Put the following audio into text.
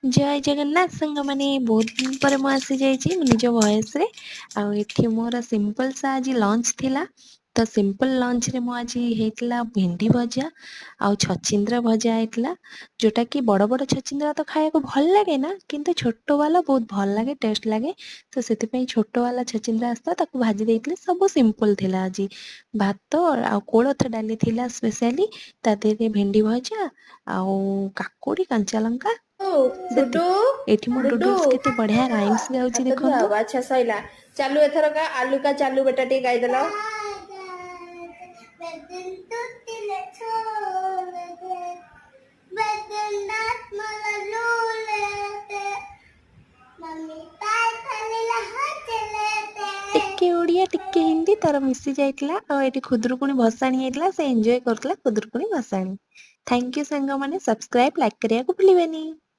जय जगन्नाथ संग माने बहुत दिन पर मु आसी जाइछि निज वॉइस रे आ एठी मोर सिंपल सा आज लंच थिला तो सिंपल लंच रे मु आज हेतला भेंडी भजा आ छचिंद्रा भजा हेतला जोटा कि बड़ बड़ छचिंद्रा तो खाया को भल लागे ना किंतु छोटो वाला बहुत भल लागे टेस्ट लागे तो सेति पई छोटो वाला छचिंद्रा आस्ता ताको भाजी देइतले सब सिंपल थिला आज भात आ कोळथ डाली थिला स्पेशली ता देरे भेंडी भजा आ काकुडी कंचा लंका ओ ସେତିକି डुडू ଏଠି ମୋ डुडू ଡୁଡୁଲ୍ସ କେତେ ବଢିଆ ରାଇମ୍ସ ଗାଉଛି हाथ धुआ ଦେଖନ୍ତୁ। अब अच्छा सैला चालू एथर का आलू का चालू बेटा टी गाई देला ଟିକେ ଓଡିଆ ଟିକେ ହିନ୍ଦୀ ତାର ମିଶି ଯାଇଥିଲା ଆଉ ଏଠି ଖୁଦୁରୁକୁଣୀ ଭସାଣି ହେଇଥିଲା ସେ ଏଞ୍ଜୟ କରୁଥିଲା ଖୁଦୁରୁକୁଣୀ ଭସାଣି। ଥ୍ୟାଙ୍କ ୟୁ ସାଙ୍ଗମାନେ ସବସ୍କ୍ରାଇବ ଲାଇକ୍ କରିବାକୁ ଭୁଲିବେନି।